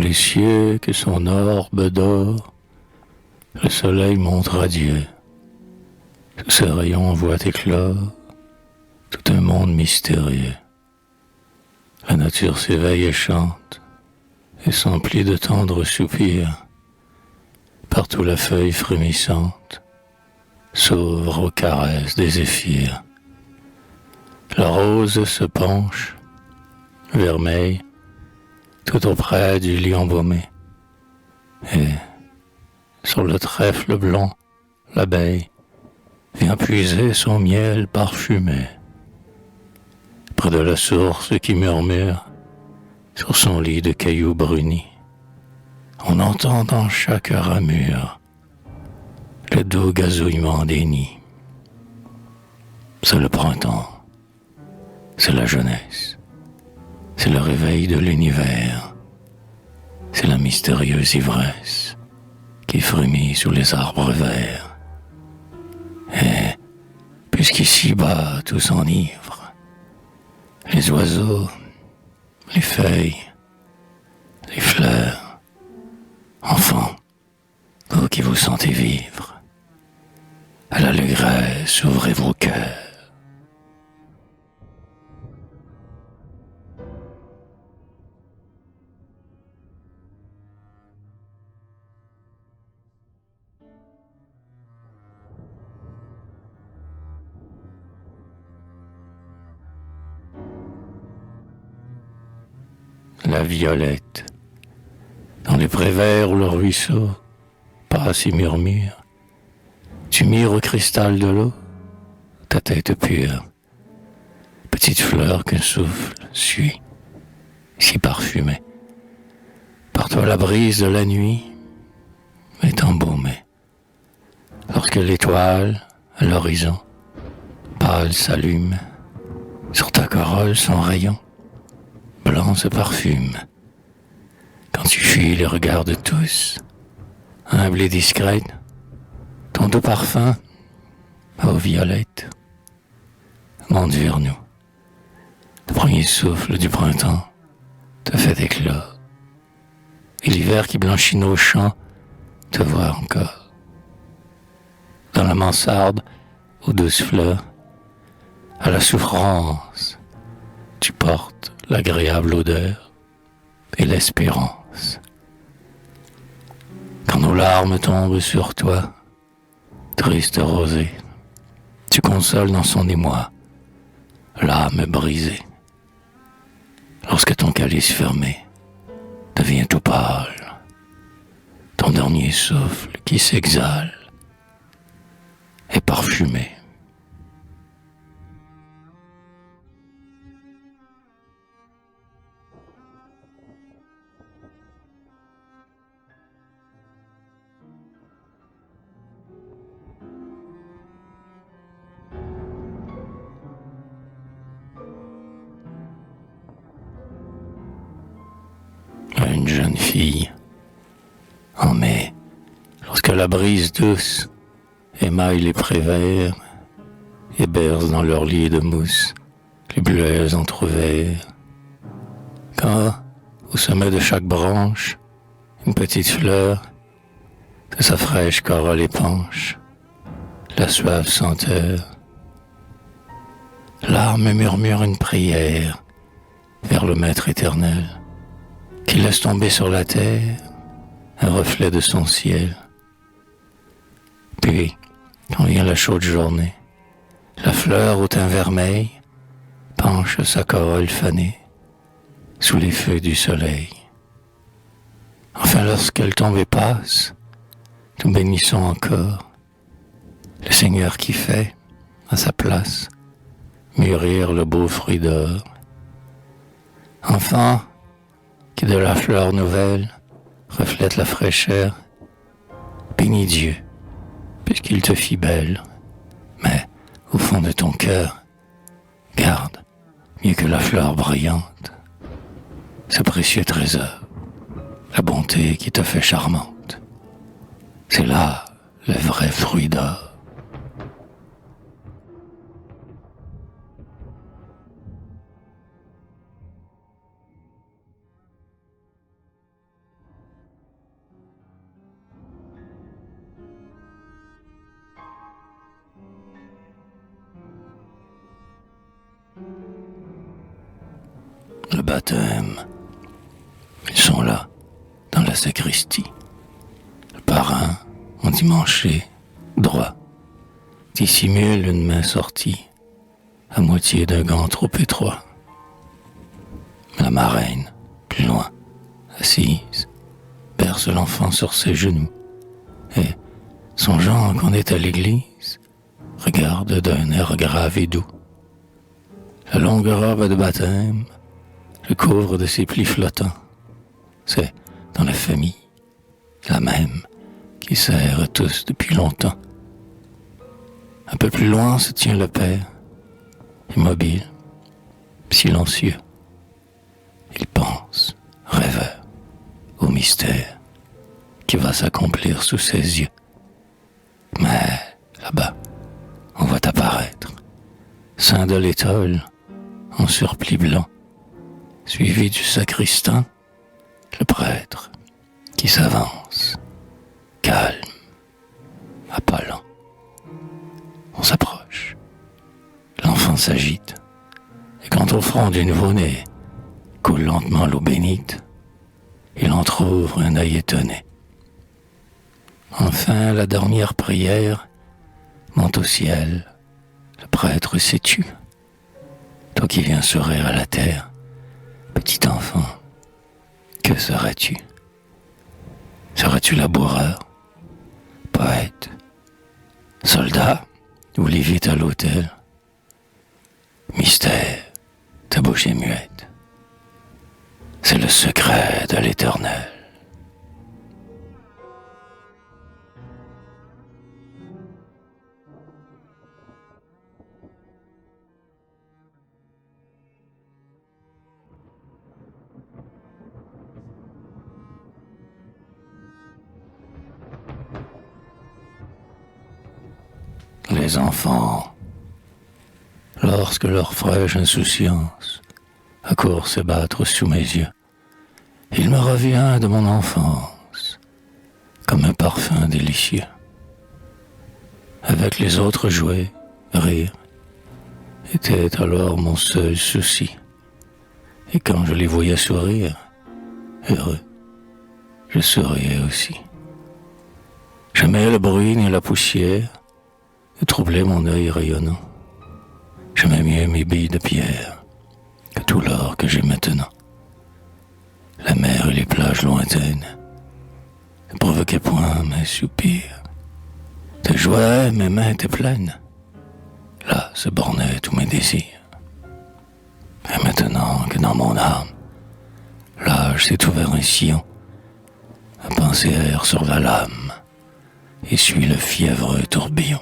les cieux que son orbe d'or, le soleil montre à Dieu. Sous ses rayons voit éclore tout un monde mystérieux. La nature s'éveille et chante, et s'emplit de tendres soupirs. Partout la feuille frémissante s'ouvre aux caresses des zéphyrs. La rose se penche, vermeille, tout auprès du lit embaumé. Et sur le trèfle blanc, l'abeille vient puiser son miel parfumé. Près de la source qui murmure sur son lit de cailloux brunis, on entend dans chaque ramure le doux gazouillement des nids. C'est le printemps, c'est la jeunesse, c'est le réveil de l'univers, c'est la mystérieuse ivresse qui frémit sous les arbres verts. Et puisqu'ici-bas tout s'enivre, les oiseaux, les feuilles, les fleurs, enfants, vous qui vous sentez vivre, à l'allégresse ouvrez vos cœurs. La violette, dans les prés verts où le ruisseau passe et murmure, tu mires au cristal de l'eau ta tête pure, petite fleur qu'un souffle suit, si parfumée. Par toi la brise de la nuit est embaumée. Lorsque l'étoile, à l'horizon, pâle s'allume, sur ta corolle son rayon blanc se parfume. Quand tu fuis les regards de tous, humble et discrète, ton doux parfum, ô violette, monte vers nous. Le premier souffle du printemps te fait éclore, et l'hiver qui blanchit nos champs te voit encore. Dans la mansarde, aux douces fleurs, à la souffrance, tu portes l'agréable odeur et l'espérance. Quand nos larmes tombent sur toi, triste rosée, tu consoles dans son émoi l'âme brisée. Lorsque ton calice fermé devient tout pâle, ton dernier souffle qui s'exhale est parfumé. Une jeune fille, en mai, lorsque la brise douce émaille les prés verts et berce dans leur lit de mousse les bleuets entr'ouverts. Quand, au sommet de chaque branche, une petite fleur de sa fraîche corolle épanche la suave senteur. L'arme murmure une prière vers le Maître éternel, qui laisse tomber sur la terre un reflet de son ciel. Puis, quand vient la chaude journée, la fleur au teint vermeil penche sa corolle fanée sous les feux du soleil. Enfin, lorsqu'elle tombe et passe, nous bénissons encore le Seigneur qui fait, à sa place, mûrir le beau fruit d'or. Enfant, qui de la fleur nouvelle reflète la fraîcheur, bénis Dieu, puisqu'il te fit belle. Mais, au fond de ton cœur, garde, mieux que la fleur brillante, ce précieux trésor, la bonté qui te fait charmante. C'est là le vrai fruit d'or. baptême. Ils sont là, dans la sacristie. Le parrain, endimanché, droit, dissimule une main sortie, à moitié d'un gant trop étroit. La marraine, plus loin, assise, berce l'enfant sur ses genoux, et, songeant qu'on est à l'église, regarde d'un air grave et doux. La longue robe de baptême le couvre de ses plis flottants. C'est, dans la famille, la même qui sert tous depuis longtemps. Un peu plus loin se tient le père, immobile, silencieux. Il pense, rêveur, au mystère qui va s'accomplir sous ses yeux. Mais, là-bas, on voit apparaître, saint de l'étole, en surplis blanc, suivi du sacristain, le prêtre, qui s'avance, calme, à pas lents. On s'approche. L'enfant s'agite, et quand au front du nouveau-né coule lentement l'eau bénite, il entr'ouvre un œil étonné. Enfin, la dernière prière monte au ciel. Le prêtre sais-tu, toi qui viens sourire à la terre, petit enfant, que seras-tu? Seras-tu laboureur, poète, soldat ou lévite à l'autel? Mystère, ta bouche est muette. C'est le secret de l'Éternel. Les enfants, lorsque leur fraîche insouciance accourt se battre sous mes yeux, il me revient de mon enfance comme un parfum délicieux. Avec les autres jouets, rire était alors mon seul souci. Et quand je les voyais sourire, heureux, je souriais aussi. J'aimais le bruit ni la poussière de troubler mon œil rayonnant. J'aimais mieux mes billes de pierre que tout l'or que j'ai maintenant. La mer et les plages lointaines ne provoquaient point mes soupirs. De joie, mes mains étaient pleines. Là se bornaient tous mes désirs. Et maintenant que dans mon âme, l'âge s'est ouvert un sillon, ma pensée erre sur la lame et suit le fiévreux tourbillon.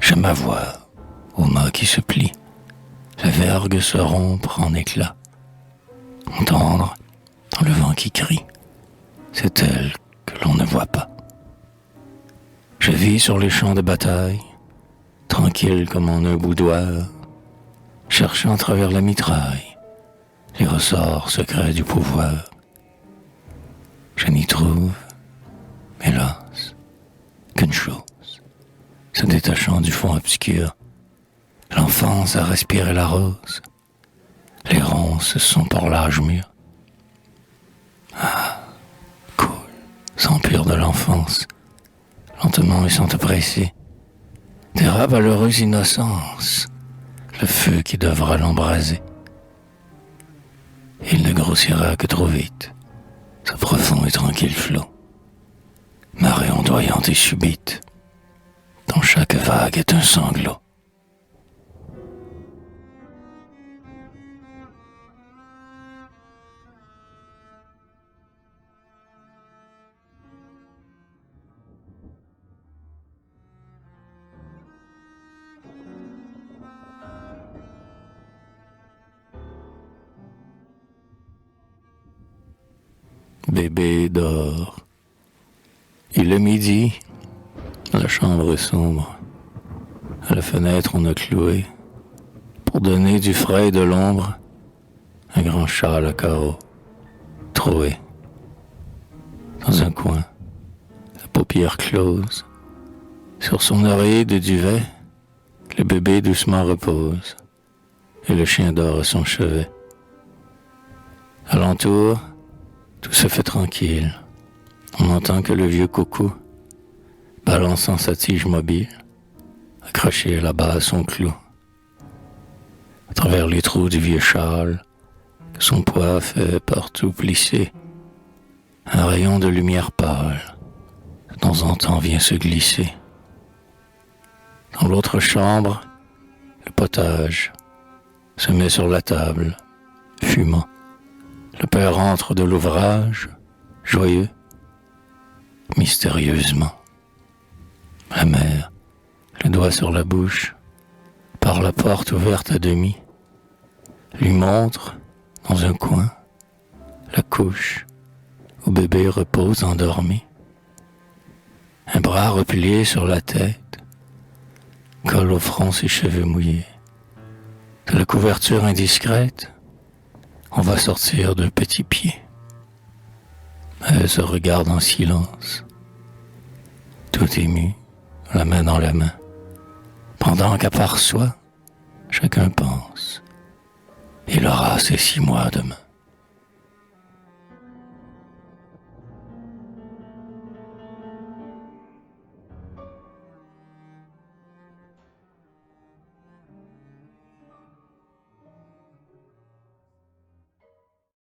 J'aime ma voix, au mât qui se plie, la vergue se rompre en éclats. Entendre, dans le vent qui crie, c'est elle que l'on ne voit pas. Je vis sur les champs de bataille, tranquille comme en un boudoir, cherchant à travers la mitraille les ressorts secrets du pouvoir. Je n'y trouve, hélas, qu'une chose, se détachant du fond obscur, l'enfance a respiré la rose, les ronces sont par l'âge mûr. Ah, coule, sang pur de l'enfance, lentement et sans te presser, dérape à l'heureuse innocence, le feu qui devra l'embraser. Il ne grossira que trop vite, ce profond et tranquille flot, marée ondoyante et subite, dont chaque vague est un sanglot. Bébé dort. Il est midi. La chambre est sombre. À la fenêtre, on a cloué, pour donner du frais et de l'ombre, un grand châle à carreaux, troué. Dans un coin, la paupière close, sur son oreiller de duvet, le bébé doucement repose, et le chien dort à son chevet. Alentour, tout se fait tranquille. On n'entend que le vieux coucou, balançant sa tige mobile, accroché là-bas à son clou. À travers les trous du vieux châle, que son poids fait partout plisser, un rayon de lumière pâle, de temps en temps vient se glisser. Dans l'autre chambre, le potage se met sur la table, fumant. Le père entre de l'ouvrage, joyeux, mystérieusement. La mère, le doigt sur la bouche, par la porte ouverte à demi, lui montre, dans un coin, la couche où bébé repose endormi. Un bras replié sur la tête, colle au front ses cheveux mouillés. De la couverture indiscrète, on va sortir d'un petit pied. Elle se regarde en silence, tout ému, la main dans la main, pendant qu'à part soi, chacun pense, il aura ses 6 mois demain.